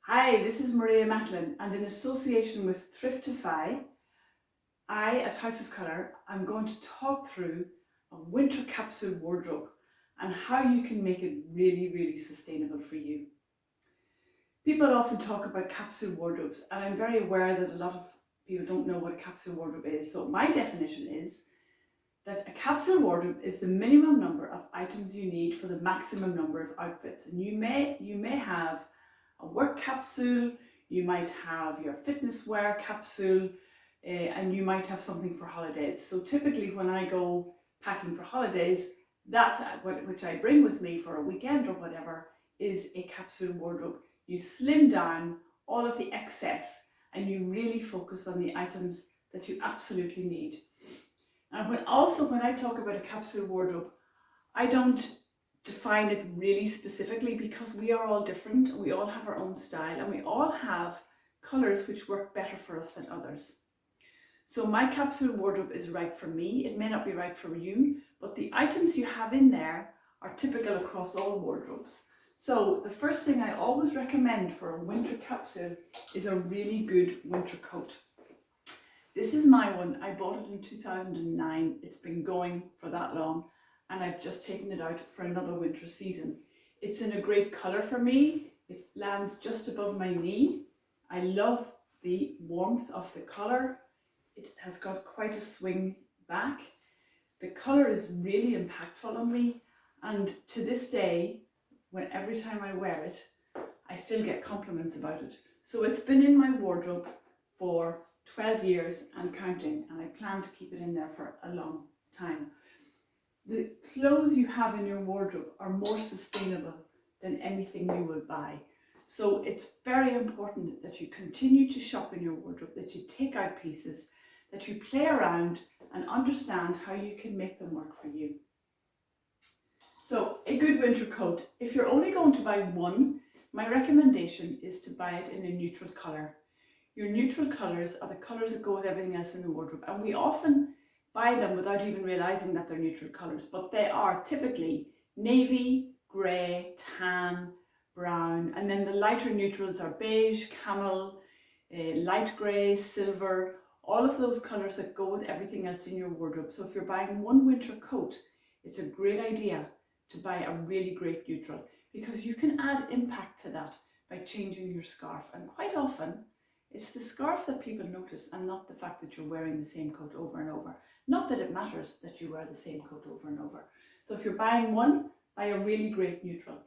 Hi, this is Maria Macklin, and in association with Thriftify, I at House of Colour am going to talk through a winter capsule wardrobe and how you can make it really sustainable for you. People often talk about capsule wardrobes, and I'm very aware that a lot of people don't know what a capsule wardrobe is. So my definition is that a capsule wardrobe is the minimum number of items you need for the maximum number of outfits. And you may have a work capsule, you might have your fitness wear capsule, and you might have something for holidays. So typically when I go packing for holidays, which I bring with me for a weekend or whatever is a capsule wardrobe. You slim down all of the excess and you really focus on the items that you absolutely need. And when I talk about a capsule wardrobe, I don't define it really specifically because we are all different and we all have our own style and we all have colours which work better for us than others. So my capsule wardrobe is right for me. It may not be right for you, but the items you have in there are typical across all wardrobes. So the first thing I always recommend for a winter capsule is a really good winter coat. This is my one. I bought it in 2009. It's been going for that long and I've just taken it out for another winter season. It's in a great colour for me. It lands just above my knee. I love the warmth of the collar. It has got quite a swing back. The colour is really impactful on me, and to this day, every time I wear it, I still get compliments about it. So it's been in my wardrobe for 12 years and counting, and I plan to keep it in there for a long time. The clothes you have in your wardrobe are more sustainable than anything you will buy. So it's very important that you continue to shop in your wardrobe, that you take out pieces, that you play around and understand how you can make them work for you. So a good winter coat, if you're only going to buy one, my recommendation is to buy it in a neutral colour. Your neutral colours are the colours that go with everything else in the wardrobe, and we often buy them without even realising that they're neutral colours, but they are typically navy, grey, tan, brown, and then the lighter neutrals are beige, camel, light grey, silver, all of those colours that go with everything else in your wardrobe. So if you're buying one winter coat, it's a great idea to buy a really great neutral because you can add impact to that by changing your scarf. And quite often, it's the scarf that people notice and not the fact that you're wearing the same coat over and over. Not that it matters that you wear the same coat over and over. So if you're buying one, buy a really great neutral.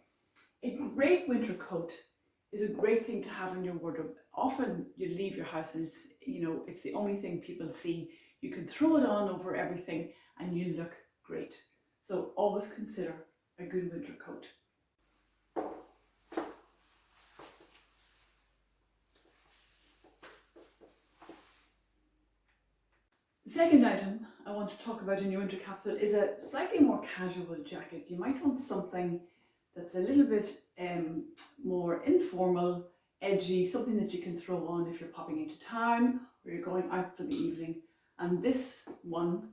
A great winter coat is a great thing to have in your wardrobe. Often you leave your house and it's the only thing people see. You can throw it on over everything and you look great. So always consider a good winter coat. The second item I want to talk about in your winter capsule is a slightly more casual jacket. You might want something that's a little bit more informal, edgy, something that you can throw on if you're popping into town or you're going out for the evening. And this one,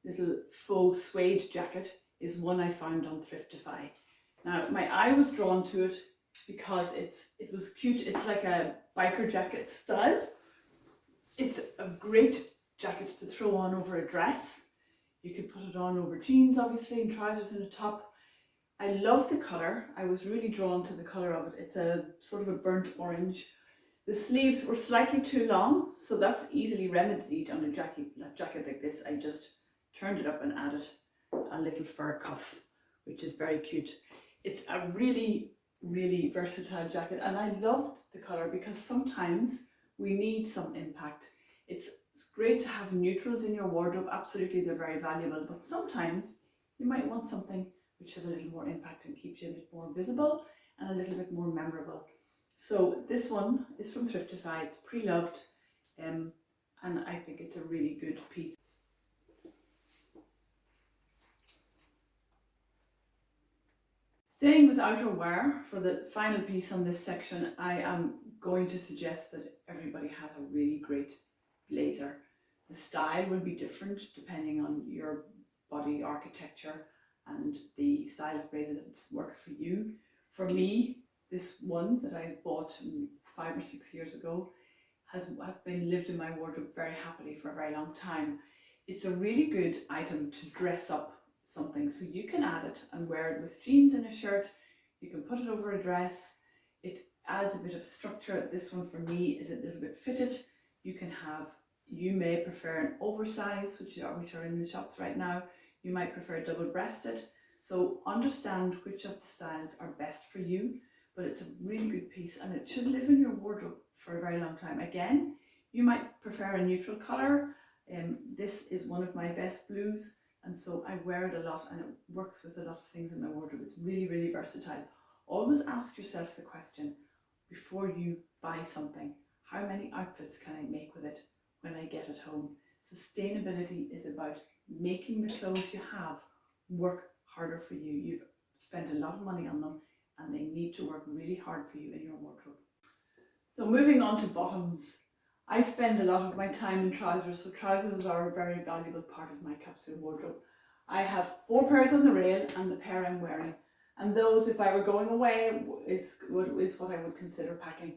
little faux suede jacket, is one I found on Thriftify. Now my eye was drawn to it because it was cute. It's like a biker jacket style. It's a great jacket to throw on over a dress. You can put it on over jeans, obviously, and trousers and a top. I love the colour. I was really drawn to the colour of it. It's a sort of a burnt orange. The sleeves were slightly too long, so that's easily remedied on a jacket like this. I just turned it up and added a little fur cuff, which is very cute. It's a really versatile jacket, and I loved the colour because sometimes we need some impact. It's great to have neutrals in your wardrobe. Absolutely, they're very valuable, but sometimes you might want something which has a little more impact and keeps you a bit more visible and a little bit more memorable. So this one is from Thriftify. It's pre-loved, and I think it's a really good piece. Staying with outerwear, for the final piece on this section, I am going to suggest that everybody has a really great blazer. The style will be different depending on your body architecture and the style of blazer that works for you. For me, This one that I bought 5 or 6 years ago has been lived in my wardrobe very happily for a very long time. It's a really good item to dress up something, so you can add it and wear it with jeans and a shirt. You can put it over a dress. It adds a bit of structure. This one for me is a little bit fitted. You may prefer an oversize, which are in the shops right now. You might prefer double-breasted. So understand which of the styles are best for you, but it's a really good piece and it should live in your wardrobe for a very long time. Again, you might prefer a neutral colour. This is one of my best blues, and so I wear it a lot and it works with a lot of things in my wardrobe. It's really, really versatile. Always ask yourself the question before you buy something, how many outfits can I make with it when I get it home? Sustainability is about making the clothes you have work harder for you. You've spent a lot of money on them and they need to work really hard for you in your wardrobe. So moving on to bottoms. I spend a lot of my time in trousers, so trousers are a very valuable part of my capsule wardrobe. I have 4 pairs on the rail and the pair I'm wearing, and those, if I were going away, is what I would consider packing.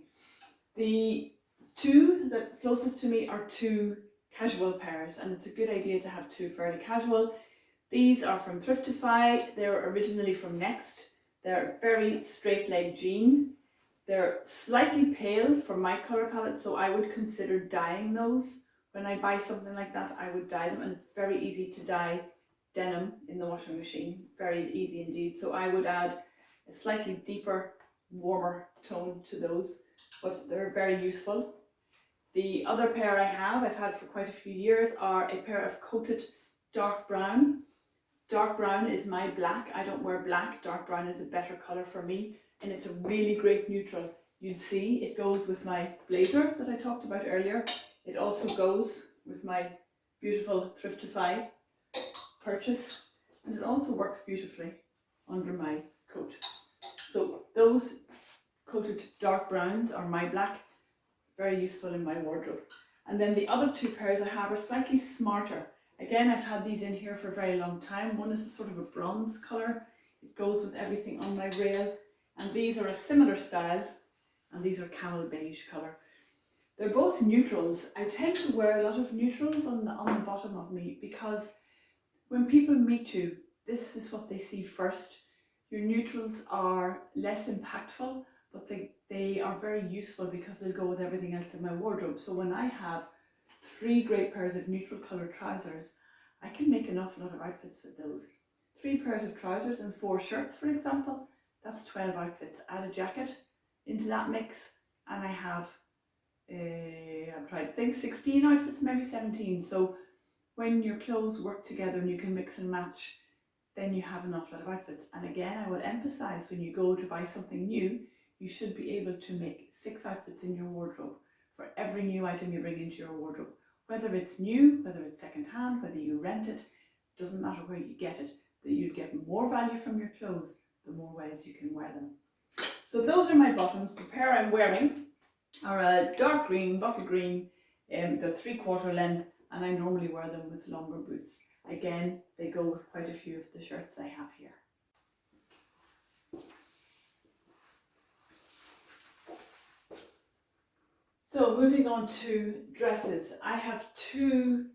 The 2 that closest to me are 2 casual pairs, and it's a good idea to have 2 fairly casual. These are from Thriftify. They're originally from Next. They're very straight leg jean. They're slightly pale for my colour palette, so I would consider dyeing those. When I buy something like that, I would dye them, and it's very easy to dye denim in the washing machine. Very easy indeed. So I would add a slightly deeper, warmer tone to those, but they're very useful. The other pair I've had for quite a few years, are a pair of coated dark brown. Dark brown is my black. I don't wear black. Dark brown is a better colour for me, and it's a really great neutral. You'll see it goes with my blazer that I talked about earlier. It also goes with my beautiful Thriftify purchase, and it also works beautifully under my coat. So those coated dark browns are my black, very useful in my wardrobe. And then the other 2 pairs I have are slightly smarter. Again, I've had these in here for a very long time. One is a sort of a bronze colour. It goes with everything on my rail. And these are a similar style, and these are camel beige colour. They're both neutrals. I tend to wear a lot of neutrals on the bottom of me, because when people meet you, this is what they see first. Your neutrals are less impactful, but they are very useful because they'll go with everything else in my wardrobe. So when I have 3 great pairs of neutral colour trousers, I can make an awful lot of outfits with those. 3 pairs of trousers and 4 shirts, for example, that's 12 outfits. Add a jacket into that mix, and I have, I'm trying to think, 16 outfits, maybe 17. So when your clothes work together and you can mix and match, then you have an awful lot of outfits. And again, I will emphasize, when you go to buy something new, you should be able to make 6 outfits in your wardrobe for every new item you bring into your wardrobe. Whether it's new, whether it's second hand, whether you rent it, doesn't matter where you get it, that you'd get more value from your clothes the more ways you can wear them. So those are my bottoms. The pair I'm wearing are a dark green, bottle green, they're 3/4 length, and I normally wear them with longer boots. Again, they go with quite a few of the shirts I have here. So moving on to dresses, I have 2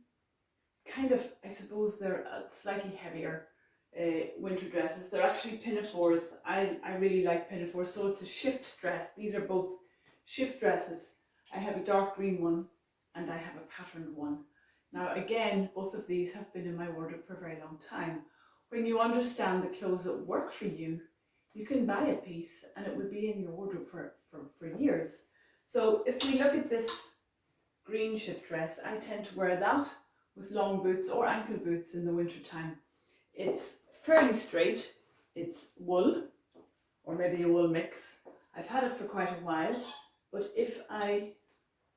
kind of, I suppose they're slightly heavier winter dresses. They're actually pinafores. I really like pinafores, so it's a shift dress. These are both shift dresses. I have a dark green one and I have a patterned one. Now again, both of these have been in my wardrobe for a very long time. When you understand the clothes that work for you, you can buy a piece and it would be in your wardrobe for years. So if we look at this green shift dress, I tend to wear that with long boots or ankle boots in the winter time. It's fairly straight. It's wool, or maybe a wool mix. I've had it for quite a while, but if I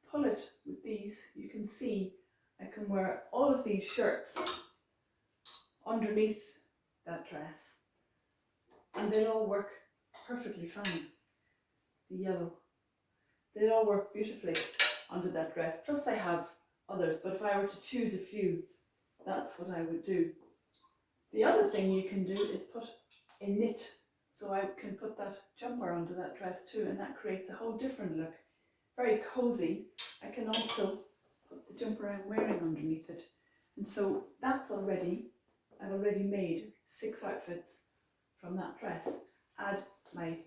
pull it with these, you can see I can wear all of these shirts underneath that dress, and they'll all work perfectly fine. The yellow, they'll all work beautifully under that dress. Plus I have others, but if I were to choose a few, that's what I would do. The other thing you can do is put a knit So I can put that jumper under that dress too, and that creates a whole different look. Very cozy. I can also put the jumper I'm wearing underneath it. And so that's already, I've already made 6 outfits from that dress. Add my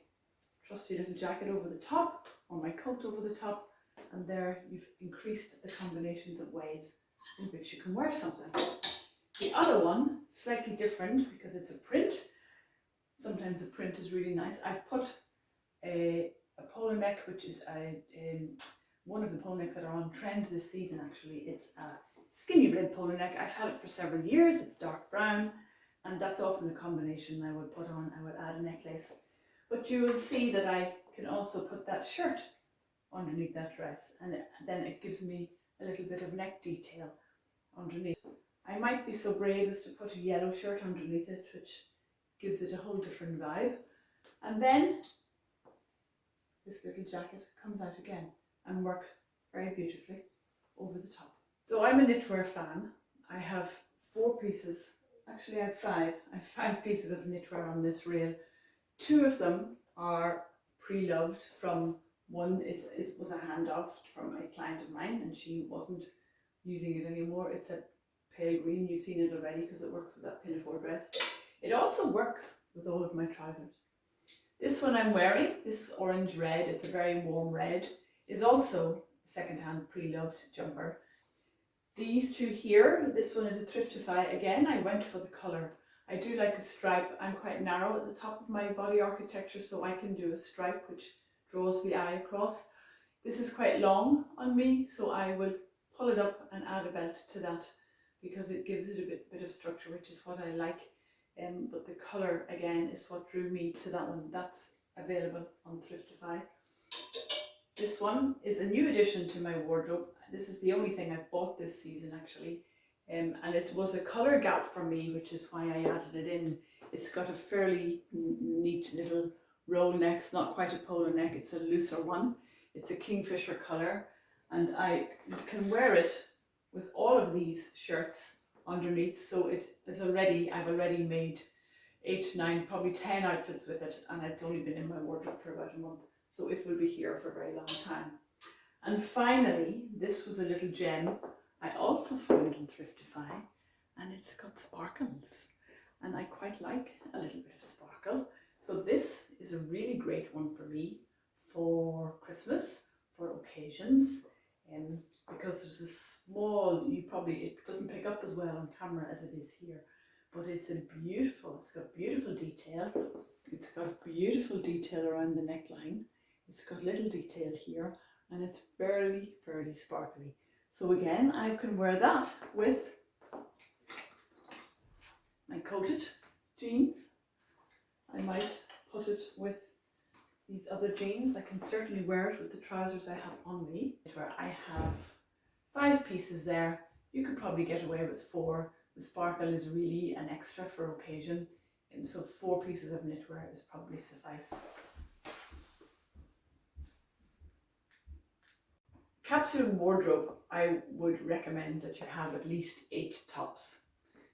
trusty little jacket over the top, or my coat over the top, and there you've increased the combinations of ways in which you can wear something. The other one, slightly different because it's a print. Sometimes the print is really nice. I've put a polo neck, which is one of the polo necks that are on trend this season actually. It's a skinny red polo neck. I've had it for several years. It's dark brown, and that's often a combination I would put on. I would add a necklace. But you will see that I can also put that shirt underneath that dress, and then it gives me a little bit of neck detail underneath. I might be so brave as to put a yellow shirt underneath it, which gives it a whole different vibe. And then this little jacket comes out again and works very beautifully over the top. So I'm a knitwear fan. I have 4 pieces, actually I have 5. I have 5 pieces of knitwear on this reel. 2 of them are pre-loved from, one was a handoff from a client of mine and she wasn't using it anymore. It's a pale green, you've seen it already because it works with that pinafore dress. It also works with all of my trousers. This one I'm wearing, this orange red, it's a very warm red, is also a second-hand pre-loved jumper. These 2 here, this one is a Thriftify. Again, I went for the colour. I do like a stripe. I'm quite narrow at the top of my body architecture, so I can do a stripe which draws the eye across. This is quite long on me, so I will pull it up and add a belt to that because it gives it a bit of structure, which is what I like. But the colour again is what drew me to that one. That's available on Thriftify. This one is a new addition to my wardrobe. This is the only thing I've bought this season actually. And it was a colour gap for me, which is why I added it in. It's got a fairly neat little roll neck. It's not quite a polo neck, it's a looser one. It's a kingfisher colour, and I can wear it with all of these shirts underneath. So it is already, I've already made 8, 9, probably 10 outfits with it, and it's only been in my wardrobe for about a month. So it will be here for a very long time. And finally, this was a little gem I also found on Thriftify, and it's got sparkles, and I quite like a little bit of sparkle. So this is a really great one for me for Christmas, for occasions, because there's a small, it doesn't pick up as well on camera as it is here, but it's got beautiful detail. It's got beautiful detail around the neckline. It's got little detail here, and it's fairly sparkly. So again, I can wear that with my coated jeans. I might put it with these other jeans. I can certainly wear it with the trousers I have on me. Where I have 5 pieces there. You could probably get away with 4. The sparkle is really an extra for occasion. So 4 pieces of knitwear is probably suffice. Capsule wardrobe, I would recommend that you have at least 8 tops.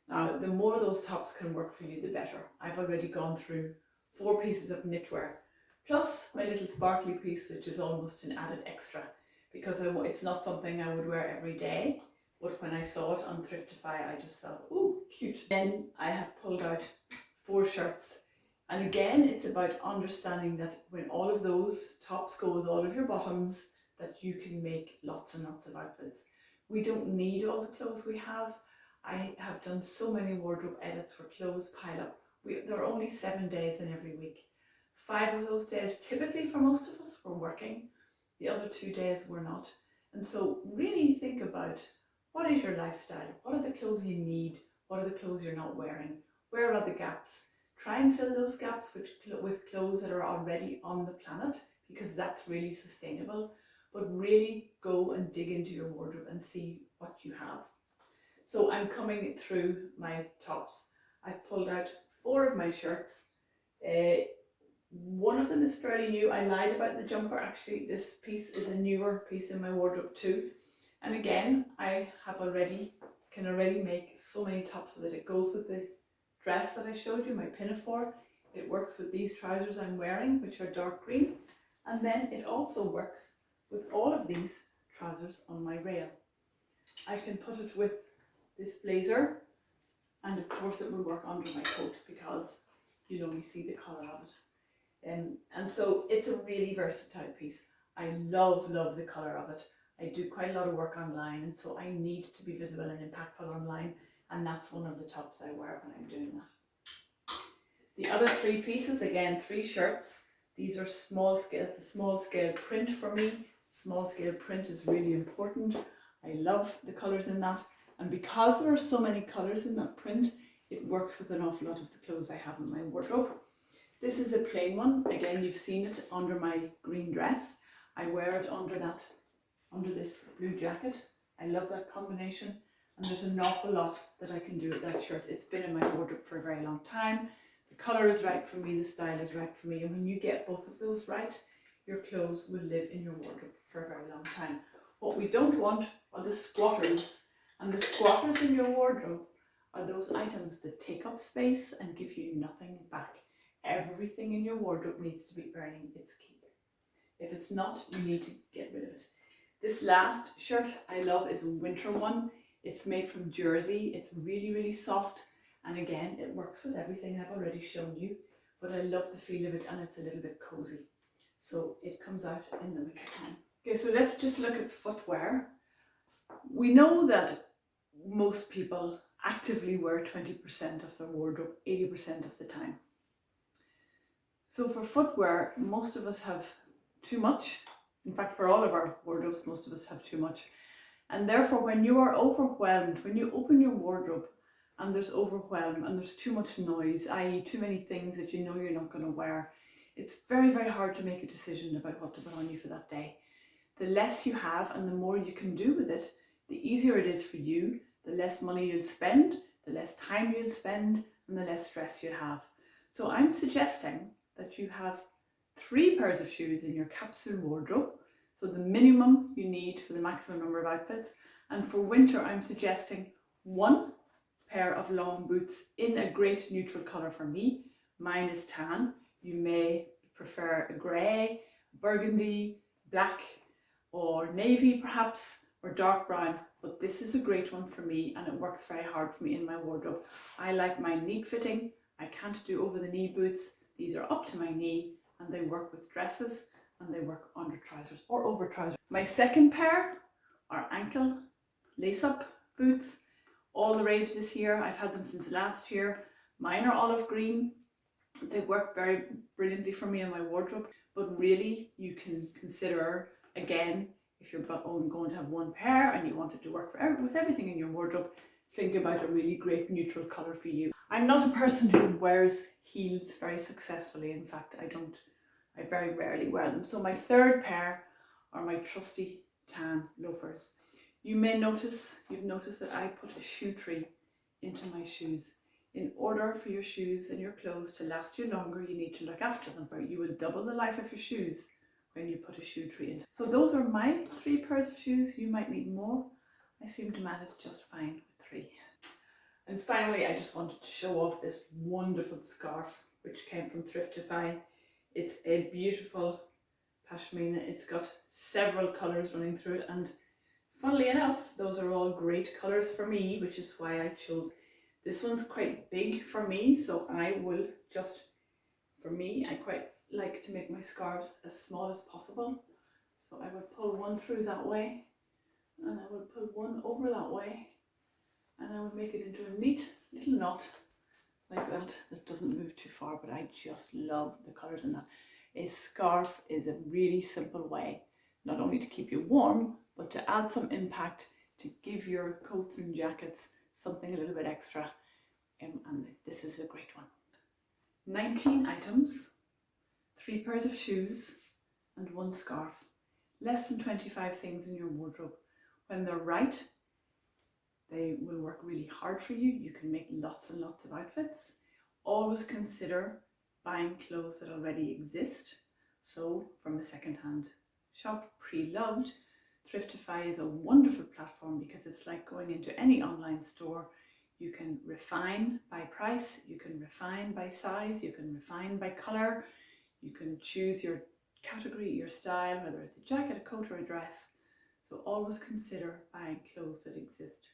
Now, the more those tops can work for you, the better. I've already gone through 4 pieces of knitwear, plus my little sparkly piece, which is almost an added extra, because it's not something I would wear every day, but when I saw it on Thriftify, I just thought, ooh, cute. Then I have pulled out 4 shirts. And again, it's about understanding that when all of those tops go with all of your bottoms, that you can make lots and lots of outfits. We don't need all the clothes we have. I have done so many wardrobe edits where clothes pile up. There are only 7 days in every week. 5 of those days, typically for most of us, we're working. The other 2 days we're not. And so really think about, what is your lifestyle? What are the clothes you need? What are the clothes you're not wearing? Where are the gaps? Try and fill those gaps with clothes that are already on the planet, because that's really sustainable. But really go and dig into your wardrobe and see what you have. So I'm coming through my tops. I've pulled out 4 of my shirts. One of them is fairly new. I lied about the jumper. Actually, this piece is a newer piece in my wardrobe too. And again, I can already make so many tops with it. It goes with the dress that I showed you, my pinafore. It works with these trousers I'm wearing, which are dark green, and then it also works with all of these trousers on my rail. I can put it with this blazer, and of course it will work under my coat because you'll only see the colour of it. And so it's a really versatile piece. I love the colour of it. I do quite a lot of work online, and so I need to be visible and impactful online, and that's one of the tops I wear when I'm doing that. The other three pieces, again, 3 shirts. These are small scale. It's a small scale print for me. Small scale print is really important. I love the colours in that, and because there are so many colours in that print, it works with an awful lot of the clothes I have in my wardrobe. This is a plain one. Again, you've seen it under my green dress. I wear it under this blue jacket. I love that combination, and there's an awful lot that I can do with that shirt. It's been in my wardrobe for a very long time. The colour is right for me, the style is right for me, and when you get both of those right, your clothes will live in your wardrobe for a very long time. What we don't want are the squatters, and the squatters in your wardrobe are those items that take up space and give you nothing back. Everything in your wardrobe needs to be earning its keep. If it's not, you need to get rid of it. This last shirt I love is a winter one. It's made from jersey. It's really soft, and again, it works with everything I've already shown you, but I love the feel of it, and it's a little bit cozy. So it comes out in the winter time. Okay, so let's just look at footwear. We know that most people actively wear 20% of their wardrobe 80% of the time. So for footwear, most of us have too much. In fact, for all of our wardrobes, most of us have too much. And therefore, when you are overwhelmed, when you open your wardrobe and there's overwhelm and there's too much noise, i.e. too many things that you know you're not going to wear, it's very hard to make a decision about what to put on you for that day. The less you have and the more you can do with it, the easier it is for you, the less money you'll spend, the less time you'll spend, and the less stress you have. So I'm suggesting that you have 3 pairs of shoes in your capsule wardrobe, so the minimum you need for the maximum number of outfits. And for winter, I'm suggesting 1 pair of long boots in a great neutral colour for me. Mine is tan. You may prefer a grey, burgundy, black, or navy perhaps, or dark brown, but this is a great one for me, and it works very hard for me in my wardrobe. I like mine neat fitting. I can't do over the knee boots. These are up to my knee, and they work with dresses, and they work under trousers or over trousers. My second pair are ankle lace-up boots. All the rage this year. I've had them since last year. Mine are olive green. They work very brilliantly for me in my wardrobe, but really you can consider, again, if you're going to have 1 pair and you want it to work with everything in your wardrobe, think about a really great neutral colour for you. I'm not a person who wears heels very successfully. In fact, I very rarely wear them. So my third pair are my trusty tan loafers. You've noticed that I put a shoe tree into my shoes. In order for your shoes and your clothes to last you longer, you need to look after them, but you will double the life of your shoes when you put a shoe tree in. So those are my 3 pairs of shoes. You might need more. I seem to manage just fine with 3. And finally, I just wanted to show off this wonderful scarf, which came from Thriftify. It's a beautiful pashmina. It's got several colours running through it, and funnily enough, those are all great colours for me, which is why I chose. This one's quite big for me, so I will just, for me, I quite like to make my scarves as small as possible. So I would pull one through that way, and I would pull one over that way, and I would make it into a neat little knot like that doesn't move too far, but I just love the colours in that. A scarf is a really simple way, not only to keep you warm, but to add some impact, to give your coats and jackets something a little bit extra, and this is a great one. 19 items, 3 pairs of shoes, and 1 scarf. Less than 25 things in your wardrobe. When they're right, they will work really hard for you. You can make lots and lots of outfits. Always consider buying clothes that already exist. So from a second-hand shop, pre-loved, Thriftify is a wonderful platform because it's like going into any online store. You can refine by price, you can refine by size, you can refine by colour, you can choose your category, your style, whether it's a jacket, a coat or a dress. So always consider buying clothes that exist